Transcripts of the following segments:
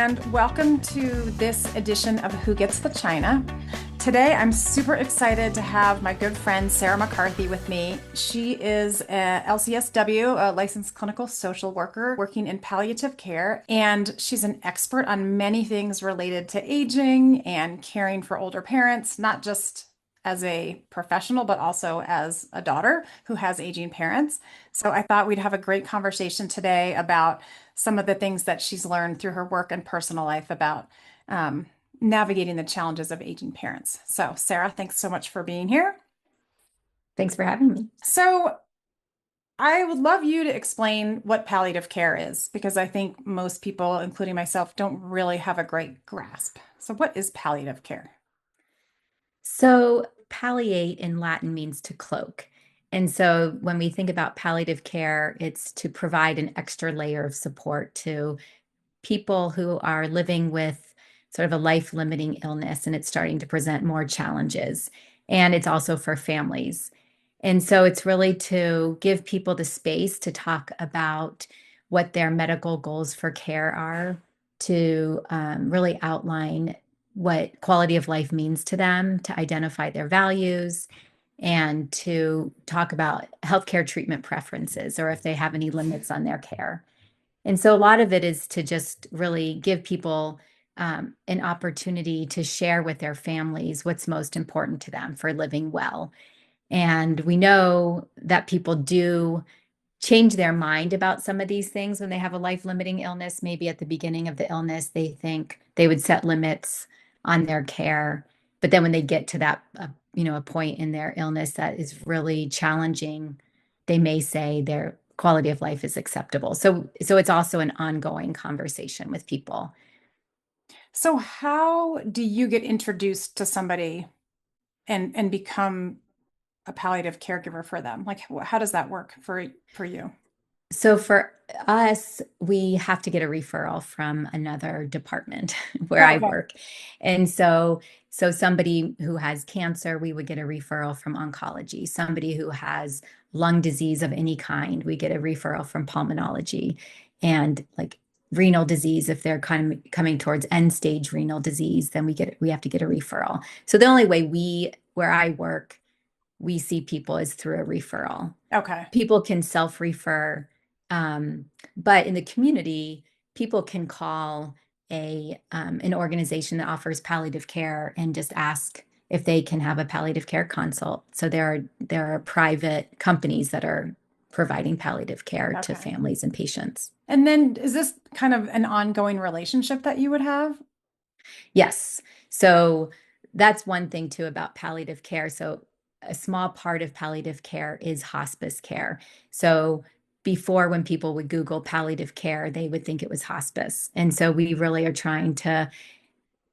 and welcome to this edition of Who Gets the China. Today, I'm super excited to have my good friend Sarah McCarthy with me. She is a LCSW, a licensed clinical social worker working in palliative care, and she's an expert on many things related to aging and caring for older parents, not just as a professional, but also as a daughter who has aging parents. So I thought we'd have a great conversation today about some of the things that she's learned through her work and personal life about navigating the challenges of aging parents. So, Sarah, thanks so much for being here. Thanks for having me. So, I would love you to explain what palliative care is, because I think most people, including myself, don't really have a great grasp. So, what is palliative care? So, palliate in Latin means to cloak. And so, when we think about palliative care, it's to provide an extra layer of support to people who are living with sort of a life-limiting illness and it's starting to present more challenges. And it's also for families. And so, it's really to give people the space to talk about what their medical goals for care are, to really outline what quality of life means to them, to identify their values, and to talk about healthcare treatment preferences or if they have any limits on their care. And so a lot of it is to just really give people an opportunity to share with their families what's most important to them for living well. And we know that people do change their mind about some of these things when they have a life-limiting illness. Maybe at the beginning of the illness, they think they would set limits on their care. But then when they get to that, a point in their illness that is really challenging, they may say their quality of life is acceptable. So it's also an ongoing conversation with people. So, how do you get introduced to somebody and become a palliative caregiver for them? Like, how does that work for you? So for us, we have to get a referral from another department where Oh, I okay. work. And so somebody who has cancer, we would get a referral from oncology. Somebody who has lung disease of any kind, we get a referral from pulmonology. And like renal disease, if they're kind of coming towards end stage renal disease, then we have to get a referral. So the only way where I work, we see people is through a referral. Okay. People can self-refer, but in the community, people can call an organization that offers palliative care and just ask if they can have a palliative care consult. So there are private companies that are providing palliative care to Okay. families and patients. And then is this kind of an ongoing relationship that you would have? Yes. So that's one thing too about palliative care. So a small part of palliative care is hospice care. So before, when people would Google palliative care, they would think it was hospice. And so we really are trying to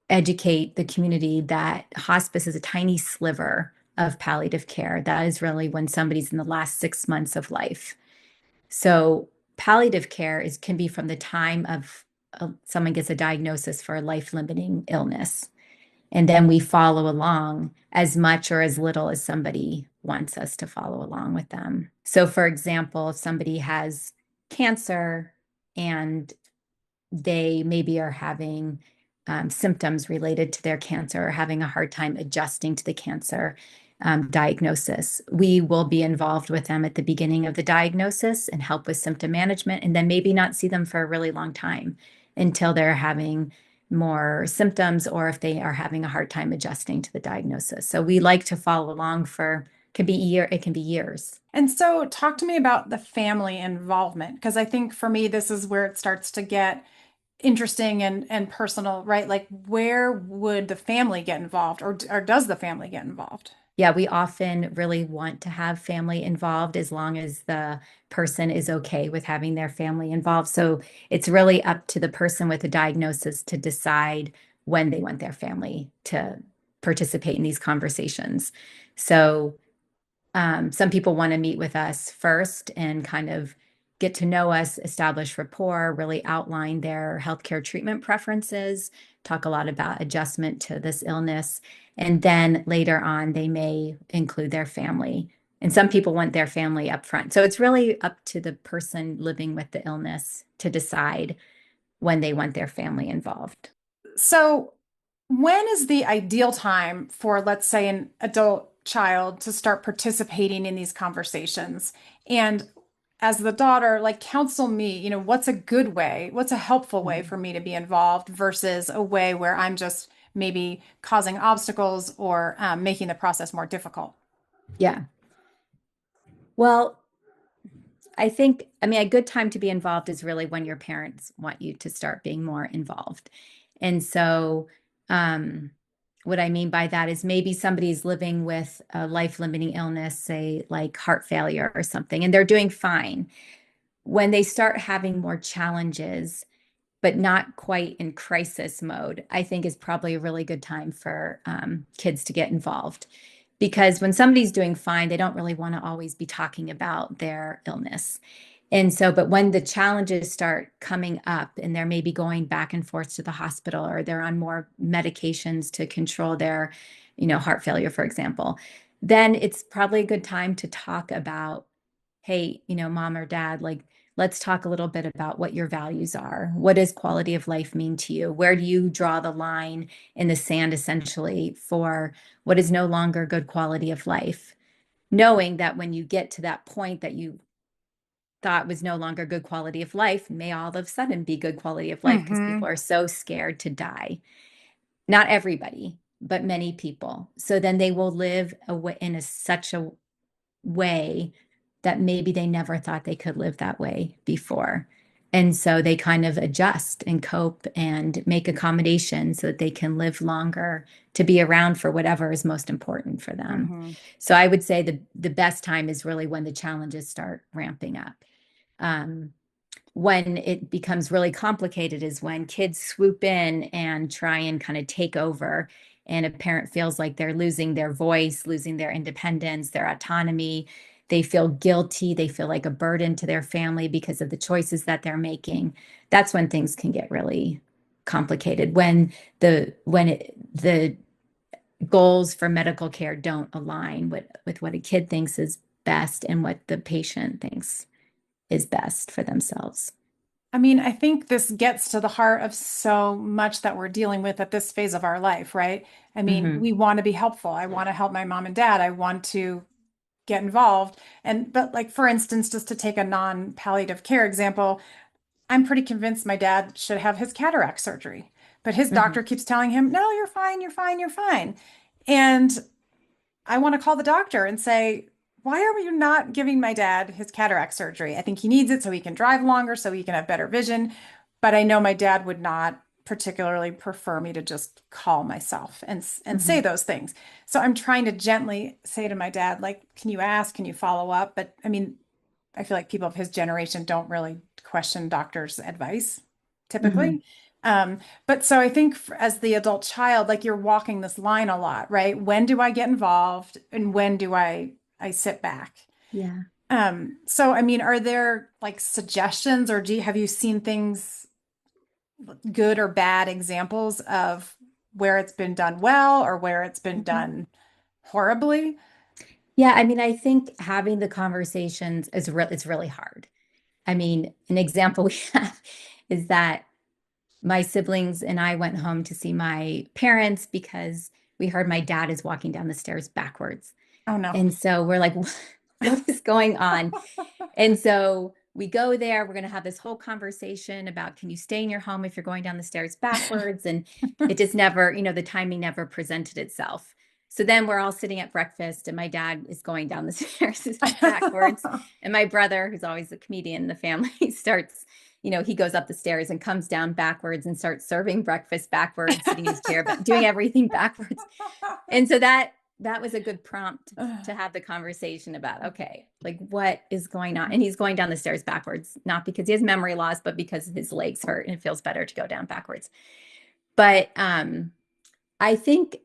educate the community that hospice is a tiny sliver of palliative care. That is really when somebody's in the last 6 months of life. So palliative care can be from the time of someone gets a diagnosis for a life-limiting illness. And then we follow along as much or as little as somebody wants us to follow along with them. So for example, if somebody has cancer and they maybe are having symptoms related to their cancer or having a hard time adjusting to the cancer diagnosis, we will be involved with them at the beginning of the diagnosis and help with symptom management, and then maybe not see them for a really long time until they're having more symptoms or if they are having a hard time adjusting to the diagnosis. So we like to follow along it can be years. And so, talk to me about the family involvement, because I think for me, this is where it starts to get interesting and personal, right? Like, where would the family get involved, or does the family get involved? Yeah, we often really want to have family involved as long as the person is okay with having their family involved. So it's really up to the person with the diagnosis to decide when they want their family to participate in these conversations. So some people want to meet with us first and kind of get to know us, establish rapport, really outline their healthcare treatment preferences, talk a lot about adjustment to this illness. And then later on, they may include their family. And some people want their family up front. So it's really up to the person living with the illness to decide when they want their family involved. So, when is the ideal time for, let's say, an adult child to start participating in these conversations? And as the daughter, like, counsel me, what's a good way? What's a helpful way Mhm. for me to be involved versus a way where I'm just maybe causing obstacles or making the process more difficult? Yeah. Well, I mean, a good time to be involved is really when your parents want you to start being more involved. And so, um, what I mean by that is maybe somebody's living with a life-limiting illness, say like heart failure or something, and they're doing fine. When they start having more challenges, but not quite in crisis mode, I think is probably a really good time for kids to get involved. Because when somebody's doing fine, they don't really want to always be talking about their illness. And so, but when the challenges start coming up and they're maybe going back and forth to the hospital or they're on more medications to control their, heart failure, for example, then it's probably a good time to talk about, hey, mom or dad, like, let's talk a little bit about what your values are. What does quality of life mean to you? Where do you draw the line in the sand, essentially, for what is no longer good quality of life? Knowing that when you get to that point that you thought was no longer good quality of life may all of a sudden be good quality of life because Hmm. people are so scared to die. Not everybody, but many people. So then they will live in such a way that maybe they never thought they could live that way before. And so they kind of adjust and cope and make accommodations so that they can live longer to be around for whatever is most important for them. Hmm. So I would say the best time is really when the challenges start ramping up. Um, when it becomes really complicated is when kids swoop in and try and kind of take over, and a parent feels like they're losing their voice, losing their independence, their autonomy. They feel guilty, they feel like a burden to their family because of the choices that they're making. That's when things can get really complicated, when the goals for medical care don't align with what a kid thinks is best and what the patient thinks is best for themselves. I mean, I think this gets to the heart of so much that we're dealing with at this phase of our life, right? I mean, Hmm. we want to be helpful. I want to help my mom and dad. I want to get involved. But like, for instance, just to take a non-palliative care example, I'm pretty convinced my dad should have his cataract surgery, but his Hmm. doctor keeps telling him, no, you're fine, you're fine, you're fine. And I want to call the doctor and say, why are you not giving my dad his cataract surgery? I think he needs it so he can drive longer, so he can have better vision. But I know my dad would not particularly prefer me to just call myself and say Hmm. those things. So I'm trying to gently say to my dad, like, can you ask? Can you follow up? But I mean, I feel like people of his generation don't really question doctors' advice Hmm. typically. But so I think as the adult child, like you're walking this line a lot, right? When do I get involved and when do I sit back? Yeah. So I mean, are there like suggestions or have you seen things, good or bad examples of where it's been done well or where it's been Mhm. done horribly? Yeah, I mean, I think having the conversations it's really hard. I mean, an example we have is that my siblings and I went home to see my parents because we heard my dad is walking down the stairs backwards. Oh no. And so we're like, what is going on? And so we go there, we're going to have this whole conversation about can you stay in your home if you're going down the stairs backwards? And it just never, the timing never presented itself. So then we're all sitting at breakfast, and my dad is going down the stairs backwards. And my brother, who's always a comedian in the family, starts, he goes up the stairs and comes down backwards and starts serving breakfast backwards, sitting in his chair, but doing everything backwards. And so that was a good prompt to have the conversation about, okay, like what is going on? And he's going down the stairs backwards, not because he has memory loss, but because his legs hurt and it feels better to go down backwards. But I think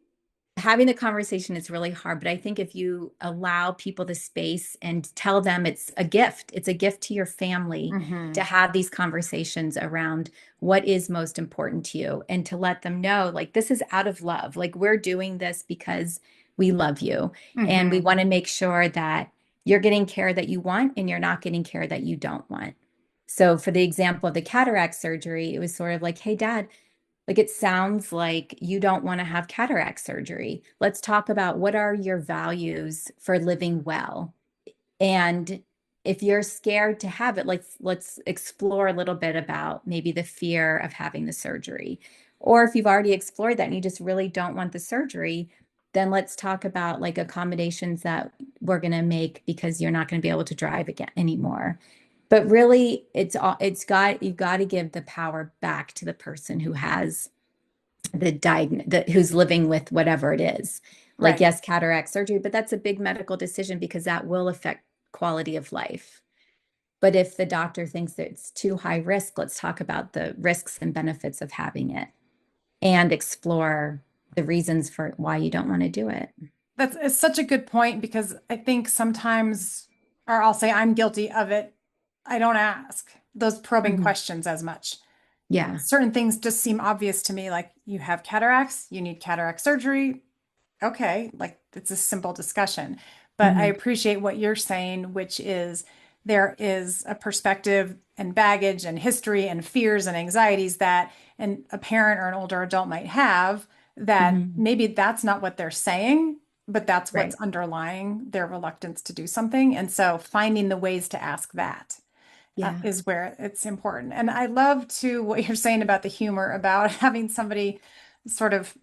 having the conversation is really hard, but I think if you allow people the space and tell them it's a gift to your family to Hmm. have these conversations around what is most important to you, and to let them know, like, this is out of love. Like, we're doing this because we love you, and we Hmm. want to make sure that you're getting care that you want and you're not getting care that you don't want. So for the example of the cataract surgery, it was sort of like, hey, Dad, like it sounds like you don't want to have cataract surgery. Let's talk about what are your values for living well. And if you're scared to have it, let's explore a little bit about maybe the fear of having the surgery. Or if you've already explored that and you just really don't want the surgery, then let's talk about like accommodations that we're going to make because you're not going to be able to drive again anymore. But really, you've got to give the power back to the person who has who's living with whatever it is. Like, Right. yes, cataract surgery, but that's a big medical decision because that will affect quality of life. But if the doctor thinks that it's too high risk, let's talk about the risks and benefits of having it and explore the reasons for why you don't want to do it. That's it's such a good point because I think sometimes, or I'll say I'm guilty of it. I don't ask those probing Mhm. questions as much. Yeah. Certain things just seem obvious to me, like you have cataracts, you need cataract surgery. Okay, like it's a simple discussion. But I Hmm. appreciate what you're saying, which is there is a perspective and baggage and history and fears and anxieties that a parent or an older adult might have that Hmm. maybe that's not what they're saying, but that's what's Right. underlying their reluctance to do something. And so finding the ways to ask that Yeah. is where it's important. And I love to what you're saying about the humor about having somebody sort of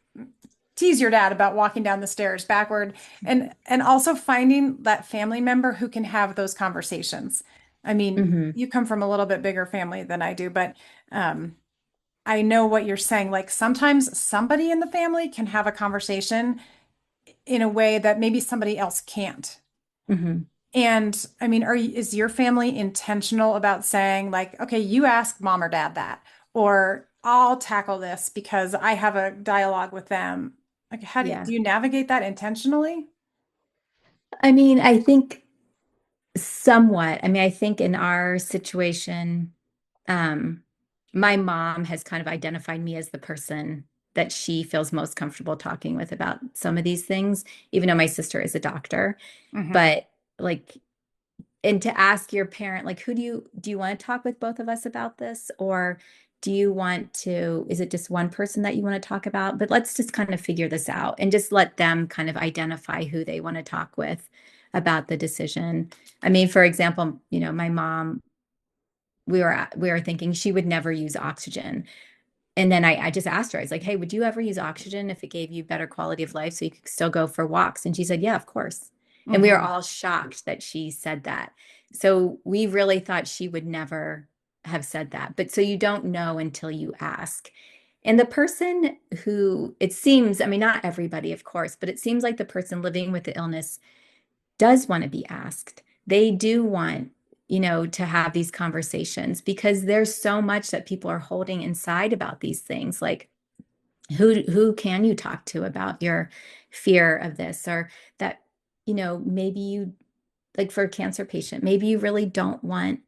tease your dad about walking down the stairs backward and also finding that family member who can have those conversations. I mean, Hmm. you come from a little bit bigger family than I do, but um, I know what you're saying. Like sometimes somebody in the family can have a conversation in a way that maybe somebody else can't. Hmm. And I mean, is your family intentional about saying like, okay, you ask mom or dad that, or I'll tackle this because I have a dialogue with them. Like, how Yeah. do you navigate that intentionally? I mean, I think somewhat. I mean, I think in our situation, um, my mom has kind of identified me as the person that she feels most comfortable talking with about some of these things, even though my sister is a doctor. Hmm. But like, and to ask your parent, like, who do you want to talk with both of us about this? Or do you want to, is it just one person that you want to talk about? But let's just kind of figure this out and just let them kind of identify who they want to talk with about the decision. I mean, for example, my mom, we were thinking she would never use oxygen. And then I just asked her, I was like, hey, would you ever use oxygen if it gave you better quality of life so you could still go for walks? And she said, yeah, of course. And we were Hmm. all shocked that she said that. So we really thought she would never have said that. But so you don't know until you ask. And the person who it seems, I mean, not everybody, of course, but it seems like the person living with the illness does want to be asked. They do want, to have these conversations because there's so much that people are holding inside about these things. Like who can you talk to about your fear of this or that, maybe you like for a cancer patient, maybe you really don't want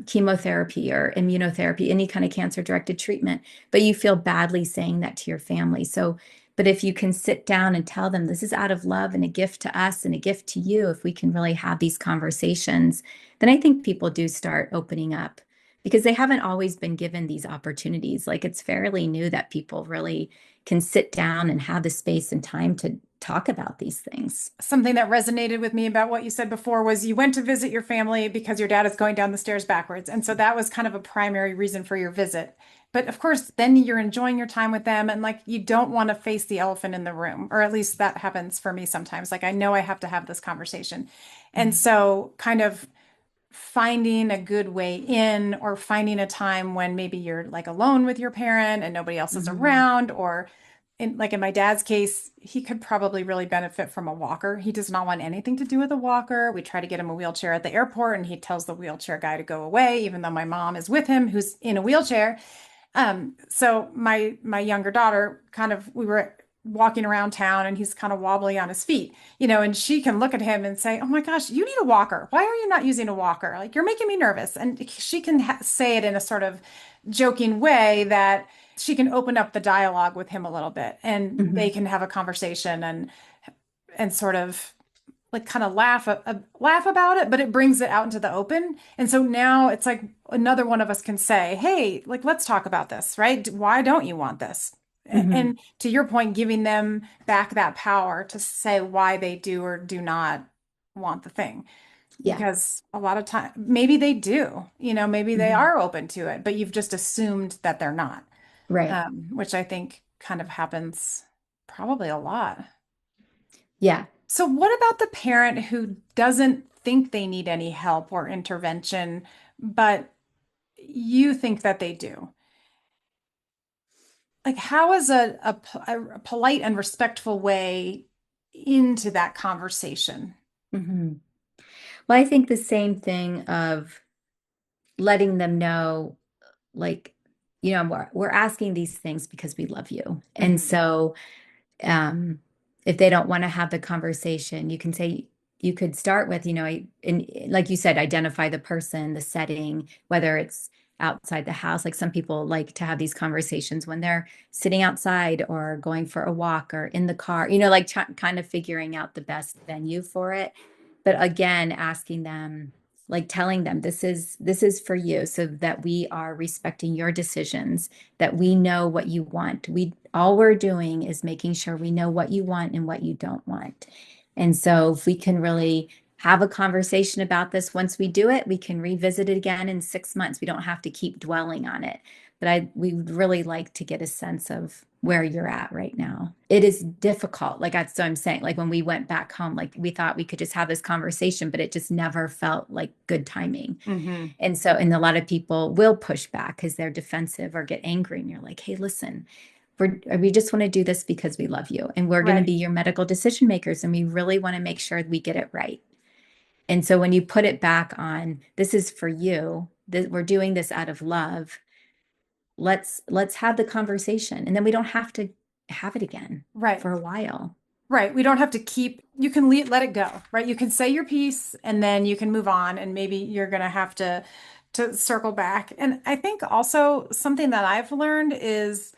chemotherapy or immunotherapy, any kind of cancer directed treatment, but you feel badly saying that to your family. So, but if you can sit down and tell them this is out of love and a gift to us and a gift to you, if we can really have these conversations, then I think people do start opening up because they haven't always been given these opportunities. Like it's fairly new that people really can sit down and have the space and time to talk about these things. Something that resonated with me about what you said before was you went to visit your family because your dad is going down the stairs backwards. And so that was kind of a primary reason for your visit. But of course, then you're enjoying your time with them and like you don't want to face the elephant in the room, or at least that happens for me sometimes. Like I know I have to have this conversation. And Yeah. so kind of finding a good way in or finding a time when maybe you're like alone with your parent and nobody else is Hmm. around or in my dad's case, he could probably really benefit from a walker. He does not want anything to do with a walker. We try to get him a wheelchair at the airport and he tells the wheelchair guy to go away, even though my mom is with him, who's in a wheelchair. So my younger daughter kind of we were walking around town and he's kind of wobbly on his feet, and she can look at him and say, "Oh my gosh, you need a walker. Why are you not using a walker? Like you're making me nervous." And she can say it in a sort of joking way that she can open up the dialogue with him a little bit and they Hmm. can have a conversation and sort of like kind of laugh about it, but it brings it out into the open. And so now it's like another one of us can say, "Hey, like let's talk about this, right? Why don't you want this?" Hmm. And to your point, giving them back that power to say why they do or do not want the thing. Yeah. Because a lot of time, maybe they do, maybe they Hmm. are open to it, but you've just assumed that they're not, Right. which I think kind of happens probably a lot. Yeah. So, what about the parent who doesn't think they need any help or intervention, but you think that they do? Like, how is a polite and respectful way into that conversation? Hmm. Well, I think the same thing of letting them know, like, we're asking these things because we love you. And Mhm. so, um, if they don't want to have the conversation, you can say, you could start with, and like you said, identify the person, the setting, whether it's outside the house. Like some people like to have these conversations when they're sitting outside or going for a walk or in the car, like kind of figuring out the best venue for it. But again, asking them, like telling them this is for you, so that we are respecting your decisions, that we know what you want. We all we're doing is making sure we know what you want and what you don't want. And so if we can really have a conversation about this, once we do it, we can revisit it again in 6 months. We don't have to keep dwelling on it. But we would really like to get a sense of where you're at right now. It is difficult. Like that's what I'm saying. Like when we went back home, like we thought we could just have this conversation, but it just never felt like good timing. Hmm. And so, and a lot of people will push back because they're defensive or get angry. And you're like, hey, listen, we just want to do this because we love you. And we're going to be Right. your medical decision makers. And we really want to make sure we get it right. And so when you put it back on, this is for you, that we're doing this out of love, let's have the conversation. And then we don't have to have it again Right. for a while. Right. We don't have to you can let it go, right? You can say your piece and then you can move on and maybe you're going to have to circle back. And I think also something that I've learned is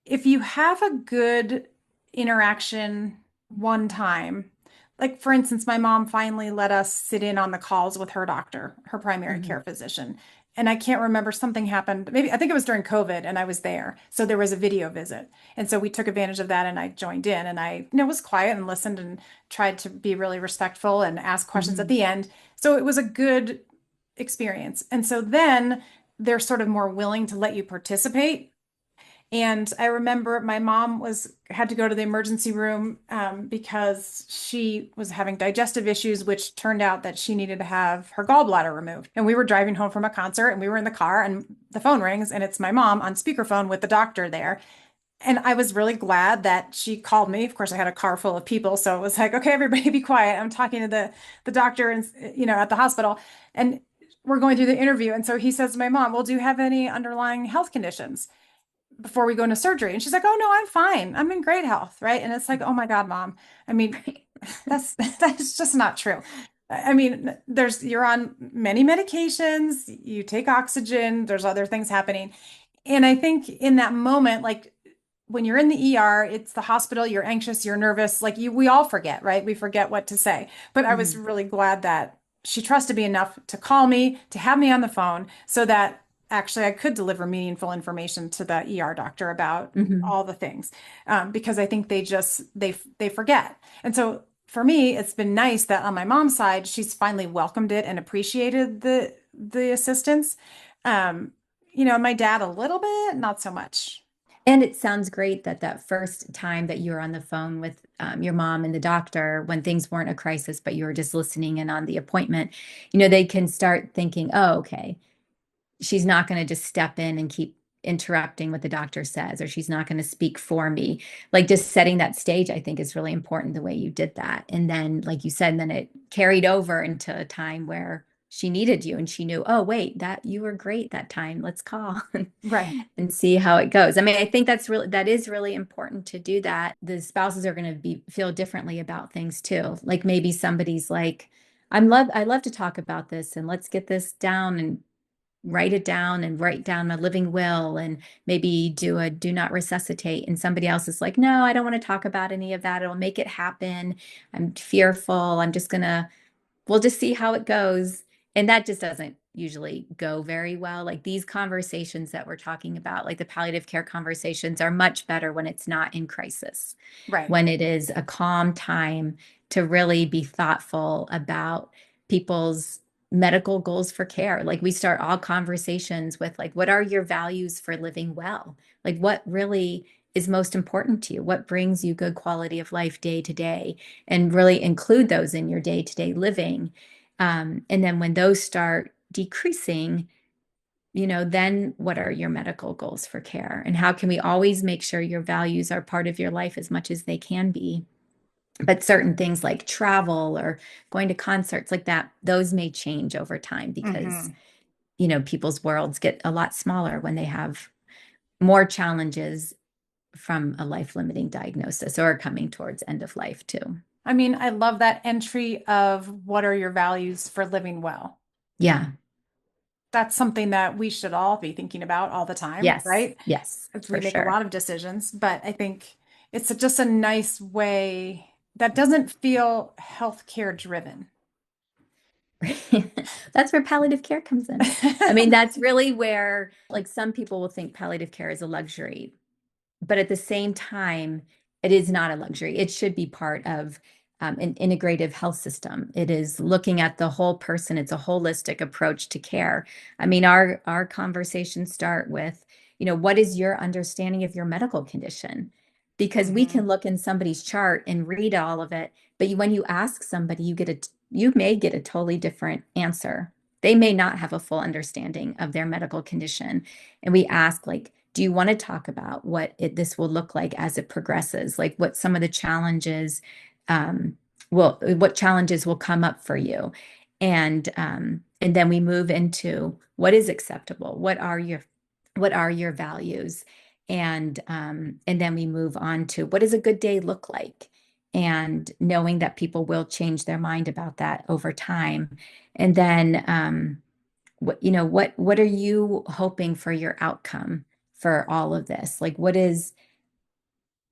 if you have a good interaction one time, like for instance, my mom finally let us sit in on the calls with her doctor, her primary care Mhm. physician. And I can't remember, something happened. Maybe I think it was during COVID and I was there. So there was a video visit. And so we took advantage of that and I joined in and I, was quiet and listened and tried to be really respectful and ask questions at Mhm. the end. So it was a good experience. And so then they're sort of more willing to let you participate. And I remember my mom had to go to the emergency room because she was having digestive issues, which turned out that she needed to have her gallbladder removed. And we were driving home from a concert and we were in the car and the phone rings and it's my mom on speakerphone with the doctor there. And I was really glad that she called me. Of course, I had a car full of people, so it was like, okay, everybody be quiet. I'm talking to the doctor and at the hospital. And we're going through the interview. And so he says to my mom, well, do you have any underlying health conditions before we go into surgery? And she's like, oh no, I'm fine. I'm in great health, right? And it's like, oh my God, mom. I mean, that's just not true. I mean, you're on many medications, you take oxygen, there's other things happening. And I think in that moment, like when you're in the ER, it's the hospital, you're anxious, you're nervous, like we all forget, right? We forget what to say. But I was Mhm. really glad that she trusted me enough to call me, to have me on the phone so that actually I could deliver meaningful information to the ER doctor about Mhm. all the things. Because I think they forget. And so for me, it's been nice that on my mom's side, she's finally welcomed it and appreciated the assistance. Um, my dad a little bit, not so much. And it sounds great that that first time that you were on the phone with your mom and the doctor, when things weren't a crisis, but you were just listening in on the appointment, they can start thinking, oh, okay, she's not going to just step in and keep interrupting what the doctor says, or she's not going to speak for me. Like just setting that stage, I think is really important the way you did that. And then, like you said, then it carried over into a time where she needed you and she knew, oh, wait, that you were great that time. Let's call Right. and see how it goes. I mean, I think that is really important to do that. The spouses are going to feel differently about things too. Like maybe somebody's like, I love to talk about this and let's get this down and write it down and write down a living will and maybe do a do not resuscitate. And somebody else is like, no, I don't want to talk about any of that. It'll make it happen. I'm fearful. We'll just see how it goes. And that just doesn't usually go very well. Like these conversations that we're talking about, like the palliative care conversations, are much better when it's not in crisis, Right. when it is a calm time to really be thoughtful about people's medical goals for care. Like we start all conversations with like, what are your values for living well? Like what really is most important to you? What brings you good quality of life day to day? And really include those in your day-to-day living. And then when those start decreasing, then what are your medical goals for care? And how can we always make sure your values are part of your life as much as they can be? But certain things like travel or going to concerts like that, those may change over time because, Hmm. people's worlds get a lot smaller when they have more challenges from a life-limiting diagnosis or coming towards end of life too. I mean, I love that entry of what are your values for living well. Yeah. That's something that we should all be thinking about all the time, Yes. right? Yes, As we for make a sure. lot of decisions, but I think it's just a nice way that doesn't feel healthcare driven. That's where palliative care comes in. I mean, that's really where, like, some people will think palliative care is a luxury, but at the same time, it is not a luxury. It should be part of an integrative health system. It is looking at the whole person. It's a holistic approach to care. I mean, our conversations start with, what is your understanding of your medical condition? Because we Hmm. can look in somebody's chart and read all of it, but when you ask somebody, you may get a totally different answer. They may not have a full understanding of their medical condition. And we ask, like, do you want to talk about this will look like as it progresses? Like what some of the challenges um, what challenges will come up for you? And then we move into what is acceptable? What are your values? And then we move on to what does a good day look like? And knowing that people will change their mind about that over time. And then what are you hoping for your outcome for all of this? Like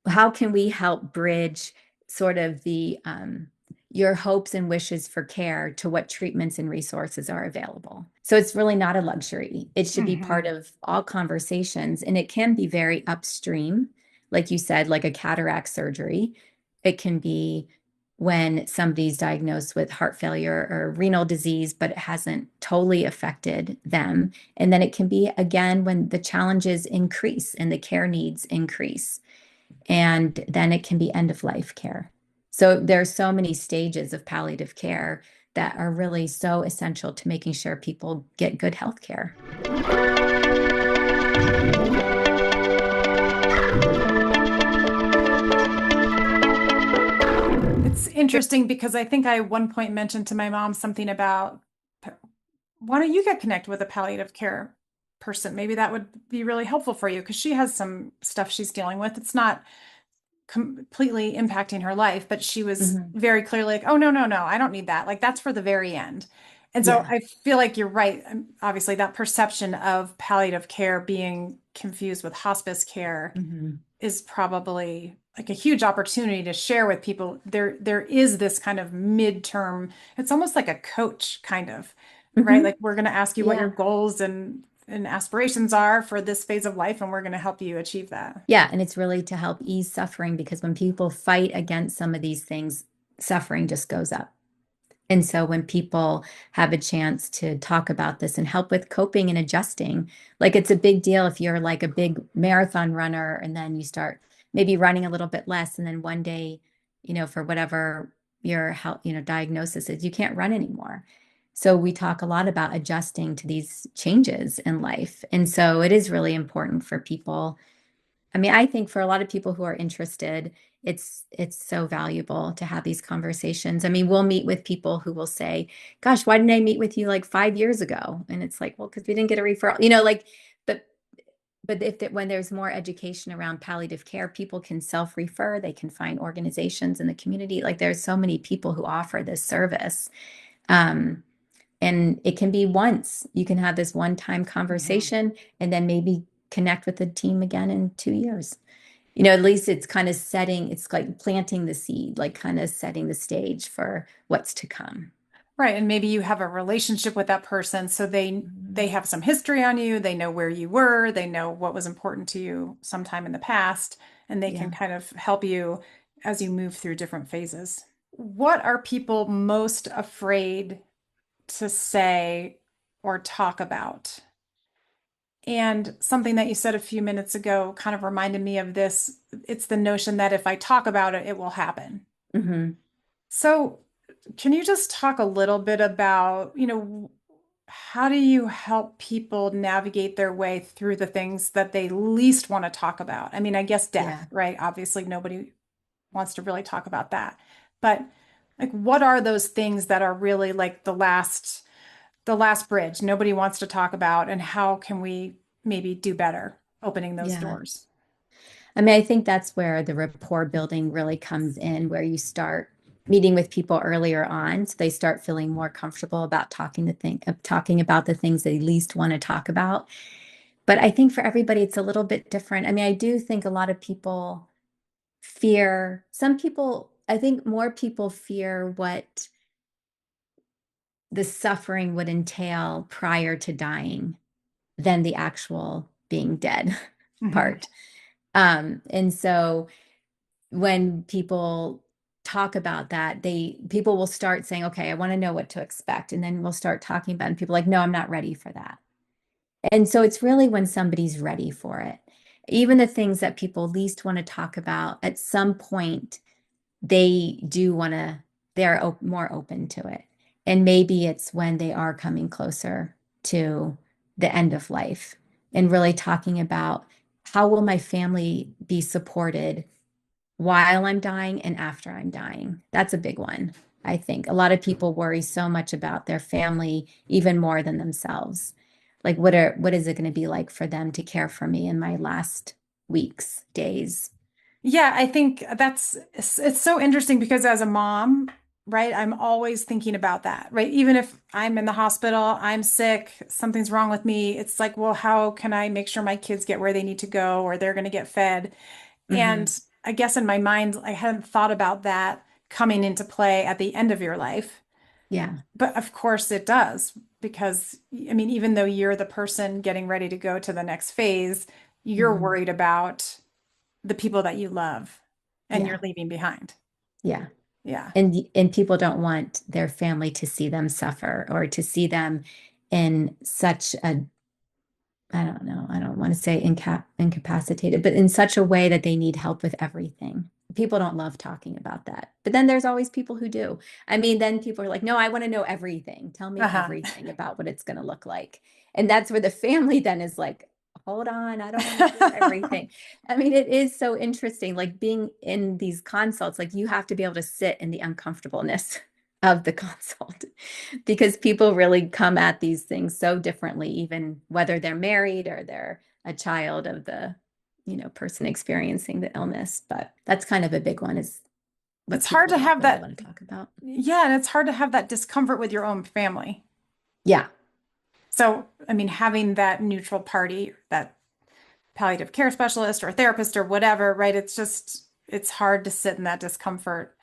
how can we help bridge sort of the your hopes and wishes for care to what treatments and resources are available? So it's really not a luxury. It should be part Hmm. of all conversations, and it can be very upstream, like you said, like a cataract surgery. It can be when somebody's diagnosed with heart failure or renal disease, but it hasn't totally affected them. And then it can be again when the challenges increase and the care needs increase, and then it can be end of life care. So there are so many stages of palliative care that are really so essential to making sure people get good health care. It's interesting because I think I at one point mentioned to my mom something about why don't you get connected with a palliative care person? Maybe that would be really helpful for you because she has some stuff she's dealing with. It's not completely impacting her life, but she was Mhm. very clearly like, oh, no, no, no, I don't need that. Like, that's for the very end. And so Yeah. I feel like you're right. Obviously, that perception of palliative care being confused with hospice care Mhm. is probably like a huge opportunity to share with people. There is this kind of midterm, it's almost like a coach kind of, right? Mhm. Like we're going to ask you what your Yeah. goals and aspirations are for this phase of life, and we're going to help you achieve that. Yeah, and it's really to help ease suffering because when people fight against some of these things, suffering just goes up. And so when people have a chance to talk about this and help with coping and adjusting, like it's a big deal if you're like a big marathon runner and then you start maybe running a little bit less. And then one day, for whatever your health, diagnosis is, you can't run anymore. So we talk a lot about adjusting to these changes in life. And so it is really important for people. I mean, I think for a lot of people who are interested, it's so valuable to have these conversations. I mean, we'll meet with people who will say, "Gosh, why didn't I meet with you like 5 years ago?" And it's like, well, because we didn't get a referral, like, but when there's more education around palliative care, people can self-refer, they can find organizations in the community. Like, there's so many people who offer this service. Um, And it can be once. You can have this one-time Mhm. conversation and then maybe connect with the team again in 2 years. At least it's kind of setting, it's like planting the seed, like kind of setting the stage for what's to come. Right. And maybe you have a relationship with that person, so they Mhm. have some history on you, they know where you were, they know what was important to you sometime in the past, and they can Yeah. kind of help you as you move through different phases. What are people most afraid to say or talk about? And something that you said a few minutes ago kind of reminded me of this. It's the notion that if I talk about it, it will happen. Hmm. So, can you just talk a little bit about, how do you help people navigate their way through the things that they least want to talk about? I mean, I guess death, Yeah. right? Obviously, nobody wants to really talk about that. But like, what are those things that are really like the last bridge nobody wants to talk about, and how can we maybe do better opening those Yeah. doors? I mean, I think that's where the rapport building really comes in, where you start meeting with people earlier on, so they start feeling more comfortable about talking about the things they least want to talk about. But I think for everybody, it's a little bit different. I mean, I do think a lot of people fear, some people, I think more people fear what the suffering would entail prior to dying than the actual being dead Hmm. part. And so when people talk about that, people will start saying, okay, I want to know what to expect. And then we'll start talking about it. And people are like, no, I'm not ready for that. And so it's really when somebody's ready for it. Even the things that people least want to talk about, at some point, they do want to, more open to it. And maybe it's when they are coming closer to the end of life and really talking about how will my family be supported while I'm dying and after I'm dying. That's a big one. I think a lot of people worry so much about their family, even more than themselves. Like, what is it going to be like for them to care for me in my last weeks, days? Yeah, I think it's so interesting because as a mom, right, I'm always thinking about that, right? Even if I'm in the hospital, I'm sick, something's wrong with me, it's like, well, how can I make sure my kids get where they need to go or they're going to get fed? Hmm. And I guess in my mind, I hadn't thought about that coming into play at the end of your life. Yeah. But of course it does, because I mean, even though you're the person getting ready to go to the next phase, you're Hmm. worried about the people that you love and you're Yeah. leaving behind. Yeah. Yeah. And people don't want their family to see them suffer or to see them in such a, I don't know, I don't want to say incapacitated, but in such a way that they need help with everything. People don't love talking about that. But then there's always people who do. I mean, then people are like, no, I want to know everything. Tell me Uh-huh. everything about what it's going to look like. And that's where the family then is like, hold on, I don't want to hear everything. I mean, it is so interesting. Like being in these consults, like you have to be able to sit in the uncomfortableness of the consult because people really come at these things so differently, even whether they're married or they're a child of the, person experiencing the illness. But that's kind of a big one is what It's hard people to don't have really that. want to talk about. Yeah, and it's hard to have that discomfort with your own family. Yeah. So, I mean, having that neutral party, that palliative care specialist or therapist or whatever, right? It's hard to sit in that discomfort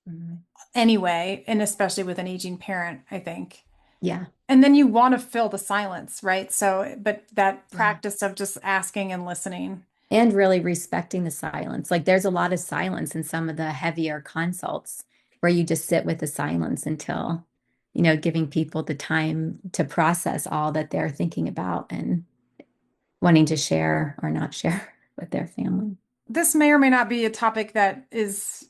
Mhm. anyway, and especially with an aging parent, I think. Yeah. And then you want to fill the silence, right? So, but that Yeah. practice of just asking and listening. And really respecting the silence. Like there's a lot of silence in some of the heavier consults where you just sit with the silence until, giving people the time to process all that they're thinking about and wanting to share or not share with their family. This may or may not be a topic that is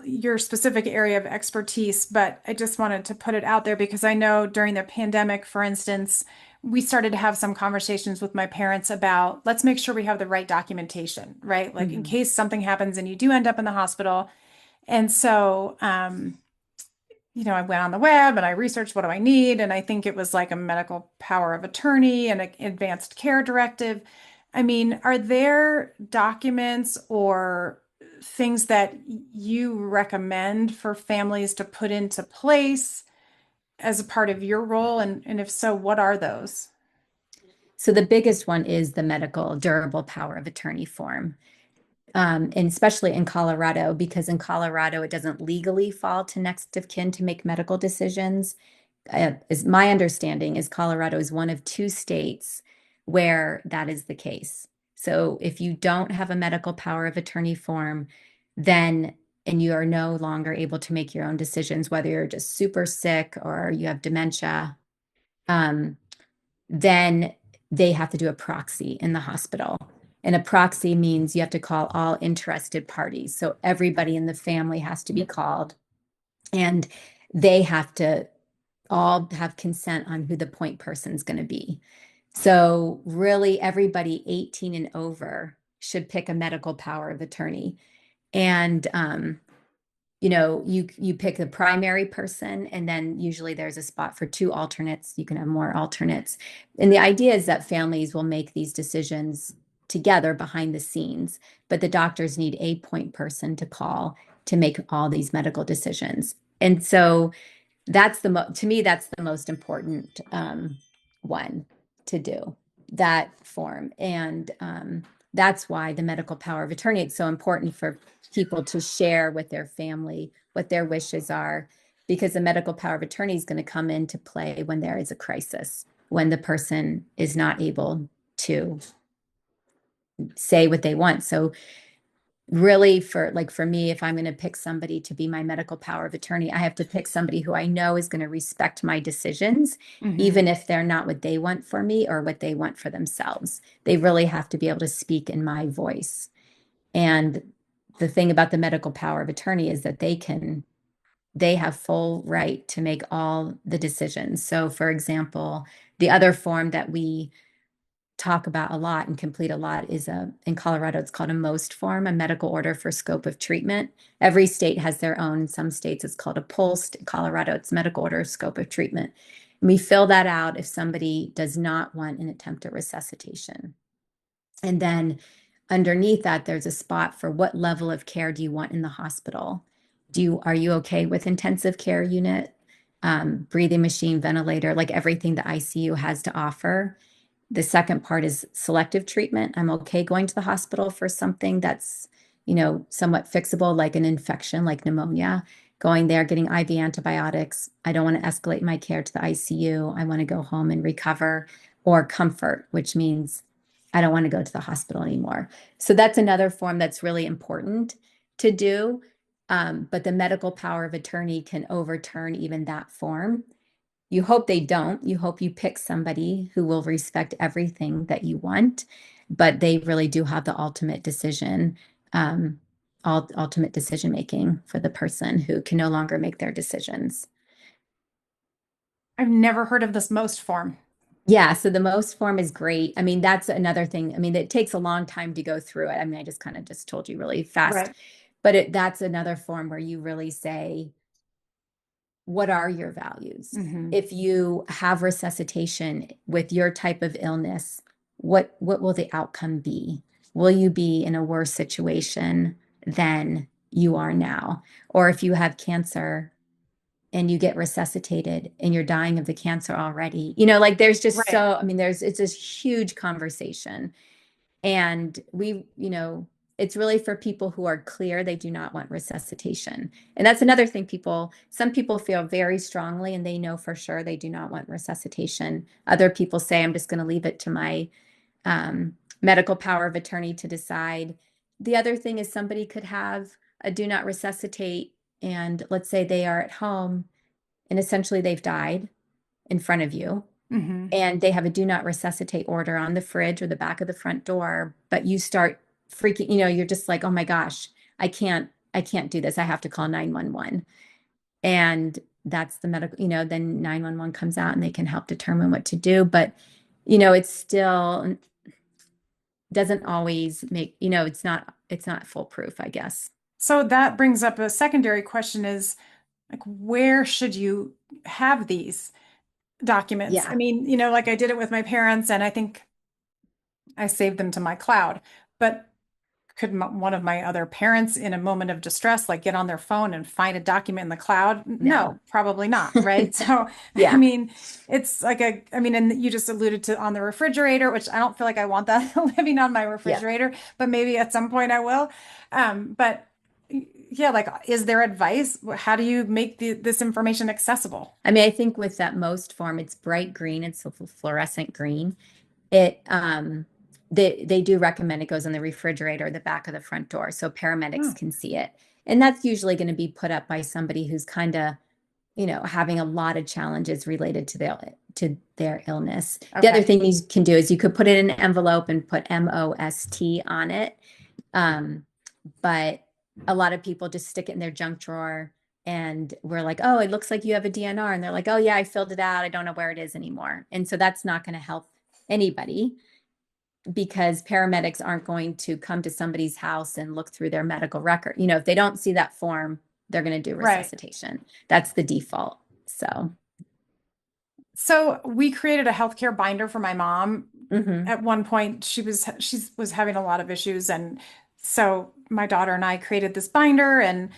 your specific area of expertise, but I just wanted to put it out there because I know during the pandemic, for instance, we started to have some conversations with my parents about let's make sure we have the right documentation, right? Like in Mhm. case something happens and you do end up in the hospital. And so, I went on the web and I researched what do I need, and I think it was like a medical power of attorney and an advanced care directive. I mean, are there documents or things that you recommend for families to put into place as a part of your role? And if so, what are those? So the biggest one is the medical durable power of attorney form. And especially in Colorado, because in Colorado, it doesn't legally fall to next of kin to make medical decisions. Is my understanding is Colorado is one of two states where that is the case. So if you don't have a medical power of attorney form, then and you are no longer able to make your own decisions, whether you're just super sick or you have dementia, um, then they have to do a proxy in the hospital. And a proxy means you have to call all interested parties. So everybody in the family has to be called, and they have to all have consent on who the point person's going to be. So really everybody 18 and over should pick a medical power of attorney. And you pick the primary person, and then usually there's a spot for two alternates. You can have more alternates. And the idea is that families will make these decisions together behind the scenes, but the doctors need a point person to call to make all these medical decisions. And so to me, that's the most important one to do, that form. And that's why the medical power of attorney, it's so important for people to share with their family what their wishes are, because the medical power of attorney is going to come into play when there is a crisis, when the person is not able to say what they want. So really, for me, if I'm going to pick somebody to be my medical power of attorney, I have to pick somebody who I know is going to respect my decisions, even if they're not what they want for me or what they want for themselves. They really have to be able to speak in my voice. And the thing about the medical power of attorney is that they have full right to make all the decisions. So for example, the other form that we talk about a lot and complete a lot is in Colorado, it's called a MOST form, a medical order for scope of treatment. Every state has their own. Some states it's called a POLST. In Colorado, it's medical order scope of treatment. And we fill that out if somebody does not want an attempt at resuscitation. And then underneath that, there's a spot for what level of care do you want in the hospital? Are you okay with intensive care unit, breathing machine, ventilator, like everything the ICU has to offer? The second part is selective treatment. I'm okay going to the hospital for something that's, somewhat fixable, like an infection, like pneumonia, going there, getting IV antibiotics. I don't want to escalate my care to the ICU. I want to go home and recover. Or comfort, which means I don't want to go to the hospital anymore. So that's another form that's really important to do. But the medical power of attorney can overturn even that form. You hope they don't. You hope you pick somebody who will respect everything that you want, but they really do have the ultimate decision, ultimate decision making for the person who can no longer make their decisions. I've never heard of this most form. Yeah, so the most form is great. I mean, that's another thing. I mean, it takes a long time to go through it. I mean, I just kind of just told you really fast, Right. but that's another form where you really say, what are your values? Mm-hmm. If you have resuscitation with your type of illness, what will the outcome be? Will you be in a worse situation than you are now? Or if you have cancer and you get resuscitated and you're dying of the cancer already, like there's just Right. so, I mean, it's this huge conversation. And it's really for people who are clear they do not want resuscitation. And that's another thing some people feel very strongly and they know for sure they do not want resuscitation. Other people say, I'm just going to leave it to my medical power of attorney to decide. The other thing is somebody could have a do not resuscitate, and let's say they are at home and essentially they've died in front of you, Mm-hmm. and they have a do not resuscitate order on the fridge or the back of the front door, but you start freaking, you're just like, oh my gosh, I can't do this. I have to call 911. And that's the medical, then 911 comes out and they can help determine what to do. But, it's still doesn't always make, it's not foolproof, I guess. So that brings up a secondary question is like, where should you have these documents? I Yeah. mean, like I did it with my parents and I think I saved them to my cloud, but could one of my other parents in a moment of distress, like get on their phone and find a document in the cloud? No. No, probably not, right? So, I Yeah. mean, it's like I mean, and you just alluded to on the refrigerator, which I don't feel like I want that living on my Yeah. refrigerator, but maybe at some point I will. But yeah, like, is there advice? How do you make this information accessible? I mean, I think with that most form, it's bright green. It's a fluorescent green. It they do recommend it goes on the refrigerator or the back of the front door so paramedics Oh, can see it. And that's usually going to be put up by somebody who's kind of, having a lot of challenges related to their illness. The other okay. thing you can do is you could put it in an envelope and put MOST on it. Um, but a lot of people just stick it in their junk drawer and we're like, oh, it looks like you have a DNR. And they're like, oh, yeah, I filled it out. I don't know where it is anymore. And so that's not going to help anybody because paramedics aren't going to come to somebody's house and look through their medical record. If they don't see that form, they're going to do Right. resuscitation. That's the default. So, So we created a healthcare binder for my mom. mhm. At one point, she was having a lot of issues, and so my daughter and I created this binder, and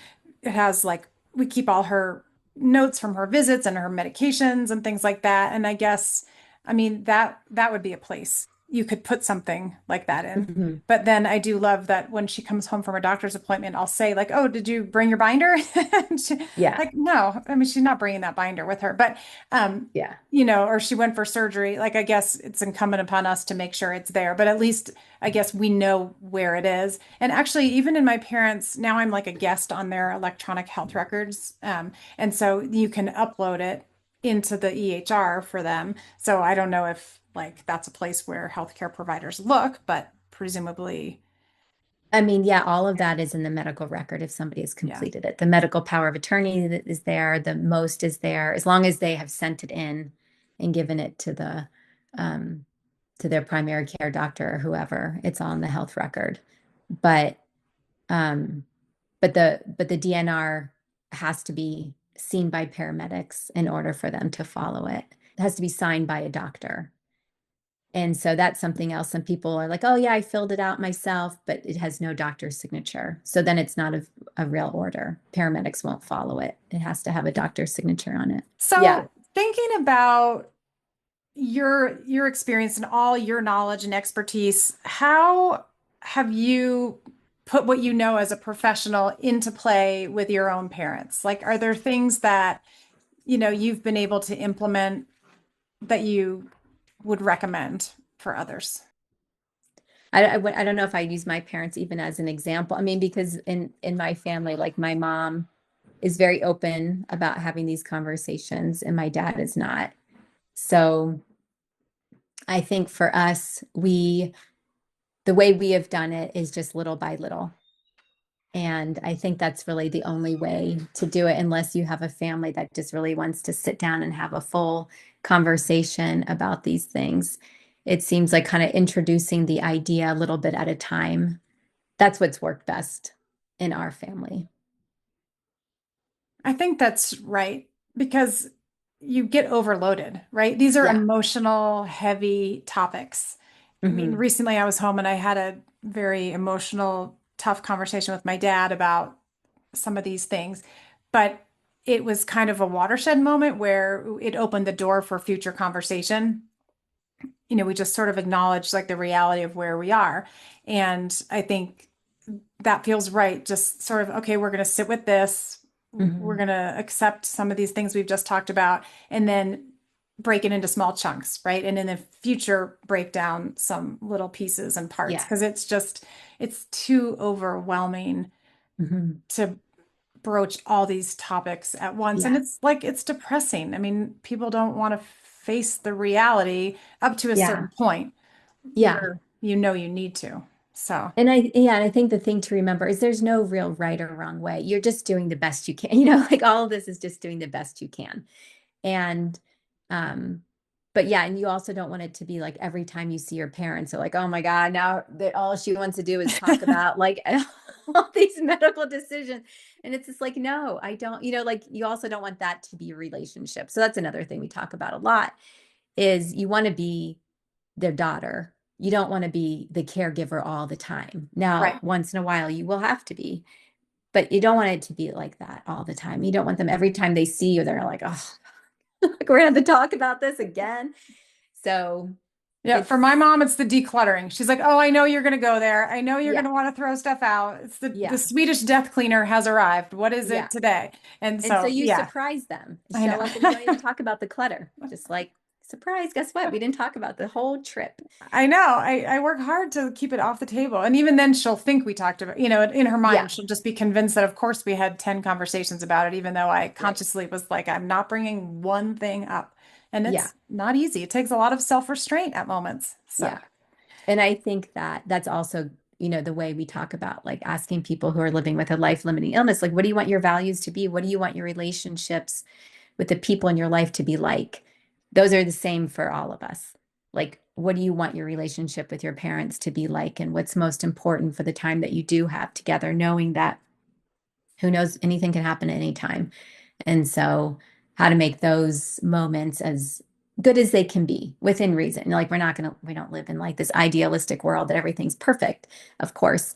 it has like we keep all her notes from her visits and her medications and things like that. And I guess, I mean, that would be a place you could put something like that in. Mhm. But then I do love that when she comes home from a doctor's appointment, I'll say like, "Oh, did you bring your binder?" And Yeah. like, no, I mean, she's not bringing that binder with her. But Yeah. or she went for surgery. Like, I guess it's incumbent upon us to make sure it's there. But at least I guess we know where it is. And actually, even in my parents, now I'm like a guest on their electronic health records. And so you can upload it into the EHR for them. So I don't know if like that's a place where healthcare providers look, but presumably, I mean, yeah, all of that is in the medical record if somebody has yeah. completed it. The medical power of attorney that is there, the most is there, as long as they have sent it in and given it um, to their primary care doctor or whoever, it's on the health record. But um, but the DNR has to be seen by paramedics in order for them to follow it. It has to be signed by a doctor. And so that's something else. Some people are like, oh, yeah, I filled it out myself, but it has no doctor's signature. So then it's not a real order. Paramedics won't follow it. It has to have a doctor's signature on it. Yeah. So thinking about your experience and all your knowledge and expertise, how have you put what you know as a professional into play with your own parents? Like, are there things that, you've been able to implement that you would recommend for others? I don't know if I use my parents even as an example. I mean, because in my family, like my mom is very open about having these conversations and my dad is not. So I think for us, the way we have done it is just little by little. And I think that's really the only way to do it, unless you have a family that just really wants to sit down and have a full conversation about these things. It seems like kind of introducing the idea a little bit at a time. That's what's worked best in our family. I think that's right because you get overloaded, right? These are Yeah. emotional, heavy topics. I mean, Hmm. recently I was home and I had a very emotional, tough conversation with my dad about some of these things, but it was kind of a watershed moment where it opened the door for future conversation. We just sort of acknowledged like the reality of where we are. And I think that feels right. Just sort of, okay, we're going to sit with this. We're Hmm. going to accept some of these things we've just talked about and then break it into small chunks, right? And in the future, break down some little pieces and parts Yeah. because it's too overwhelming Hmm. to broach all these topics at once. And Yeah. it's like, it's depressing. I mean, people don't want to face the reality up to a certain Yeah. point Yeah. where you need to. So, And I think the thing to remember is there's no real right or wrong way. You're just doing the best you can. Like all of this is just doing the best you can. And um but yeah, and you also don't want it to be like every time you see your parents, they're like, oh my God, now that all she wants to do is talk about like all these medical decisions. And it's just like, no, I don't, like you also don't want that to be a relationship. So that's another thing we talk about a lot is you want to be their daughter. you don't want to be the caregiver all the time. Now, Right. once in a while, you will have to be, but you don't want it to be like that all the time. You don't want them every time they see you, they're like, oh, like we're going to have to talk about this again. So Yeah, it's, for my mom, it's the decluttering. She's like, "Oh, I know you're going to go there. I know you're going yeah, to want to throw stuff out. It's the yeah, Swedish death cleaner has arrived. What is yeah. it today?" And And so so, you yeah, surprise them, I show up and you don't know. even talk about the clutter. Just like, surprise, guess what? We didn't talk about the whole trip. I know. I work hard to keep it off the table. And even then she'll think we talked about, in her mind, Yeah, she'll just be convinced that of course we had 10 conversations about it, even though I right. consciously was like, I'm not bringing one thing up. And Yeah, it's not easy. It takes a lot of self-restraint at moments. So, yeah. And I think that that's also, the way we talk about like asking people who are living with a life-limiting illness, like, what do you want your values to be? What do you want your relationships with the people in your life to be like? Those are the same for all of us. Like, what do you want your relationship with your parents to be like? And what's most important for the time that you do have together, knowing that who knows, anything can happen at any time. And so, how to make those moments as good as they can be within reason. Like, we don't live in like this idealistic world that everything's perfect, of course,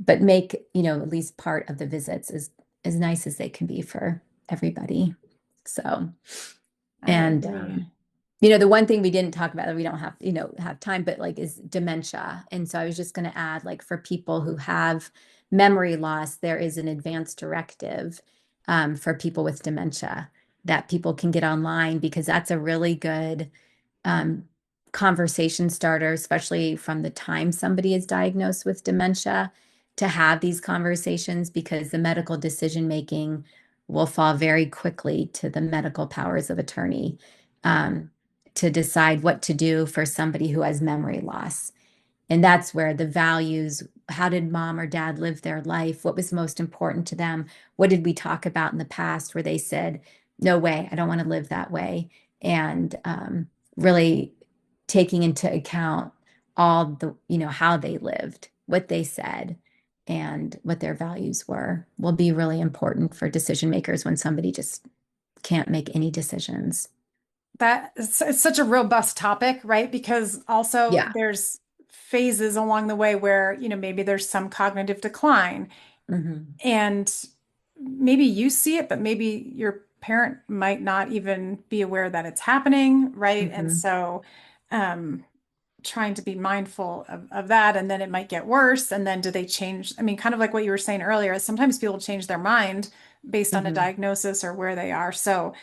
but make, at least part of the visits as nice as they can be for everybody. So, I and, agree. the one thing we didn't talk about that we don't have, have time, but like is dementia. And so I was just going to add, like, for people who have memory loss, there is an advanced directive for people with dementia that people can get online, because that's a really good um, conversation starter, especially from the time somebody is diagnosed with dementia, to have these conversations, because the medical decision making will fall very quickly to the medical powers of attorney um, to decide what to do for somebody who has memory loss. And that's where the values, how did mom or dad live their life? What was most important to them? What did we talk about in the past where they said, no way, I don't want to live that way? And really taking into account all the, how they lived, what they said, and what their values were will be really important for decision makers when somebody just can't make any decisions. It's such a robust topic, right? Because also Yeah. there's phases along the way where, maybe there's some cognitive decline Hmm. and maybe you see it, but maybe your parent might not even be aware that it's happening, right? And Hmm. so, trying to be mindful of that, and then it might get worse. And then do they change? I mean, kind of like what you were saying earlier, sometimes people change their mind based on a Hmm. diagnosis or where they are. So,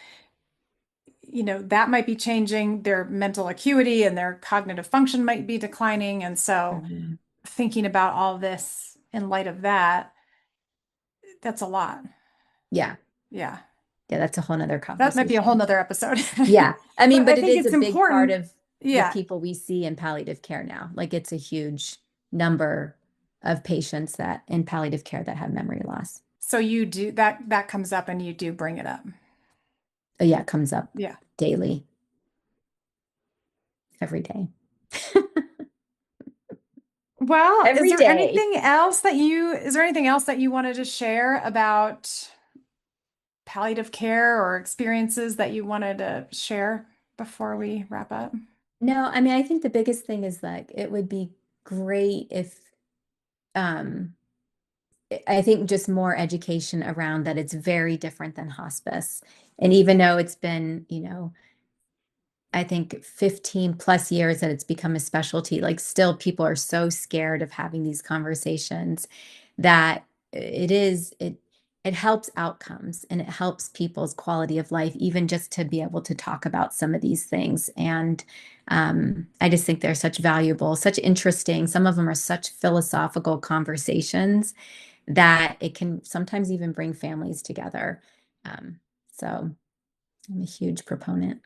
that might be changing their mental acuity and their cognitive function might be declining. And so Hmm. thinking about all this in light of that, that's a lot. Yeah. Yeah. Yeah, that's a whole nother That might be a whole conversation. nother episode. Yeah. I But mean, I but it think is a it's big part important. of the Yeah. people we see in palliative care now. Like, it's a huge number of patients that in palliative care that have memory loss. So you do that comes up and you do bring it up. Yeah, it comes up Yeah. daily, every day. Well, Every day. is there anything else that you wanted to share about palliative care or experiences that you wanted to share before we wrap up? No, I mean, I think the biggest thing is like it would be great if um I think just more education around that it's very different than hospice. And even though it's been, I think 15 plus years that it's become a specialty, like, still people are so scared of having these conversations that it helps outcomes and it helps people's quality of life, even just to be able to talk about some of these things. And I just think they're such valuable, such interesting, some of them are such philosophical conversations that it can sometimes even bring families together. So I'm a huge proponent.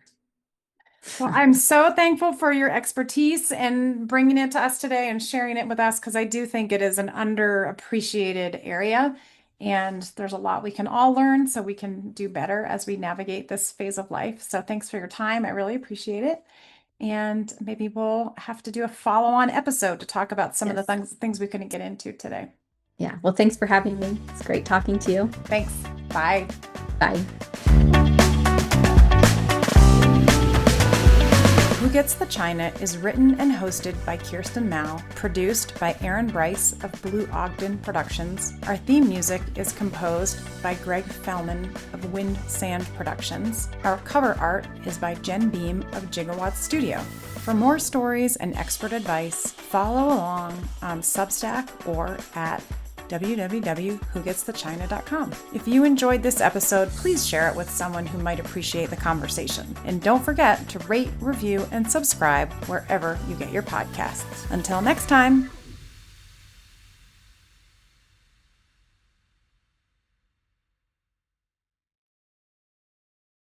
Well, I'm so thankful for your expertise and bringing it to us today and sharing it with us because I do think it is an underappreciated area and there's a lot we can all learn so we can do better as we navigate this phase of life. So thanks for your time. I really appreciate it. And maybe we'll have to do a follow-on episode to talk about some of the Yes. things we couldn't get into today. Yeah. Well, thanks for having me. It's great talking to you. Thanks. Bye. Bye. Who Gets the China is written and hosted by Kirsten Mau, produced by Aaron Bryce of Blue Ogden Productions. Our theme music is composed by Greg Fellman of Wind Sand Productions. Our cover art is by Jen Beam of Gigawatt Studio. For more stories and expert advice, follow along on Substack or at www.whogetsthechina.com. If you enjoyed this episode, please share it with someone who might appreciate the conversation. And don't forget to rate, review, and subscribe wherever you get your podcasts. Until next time.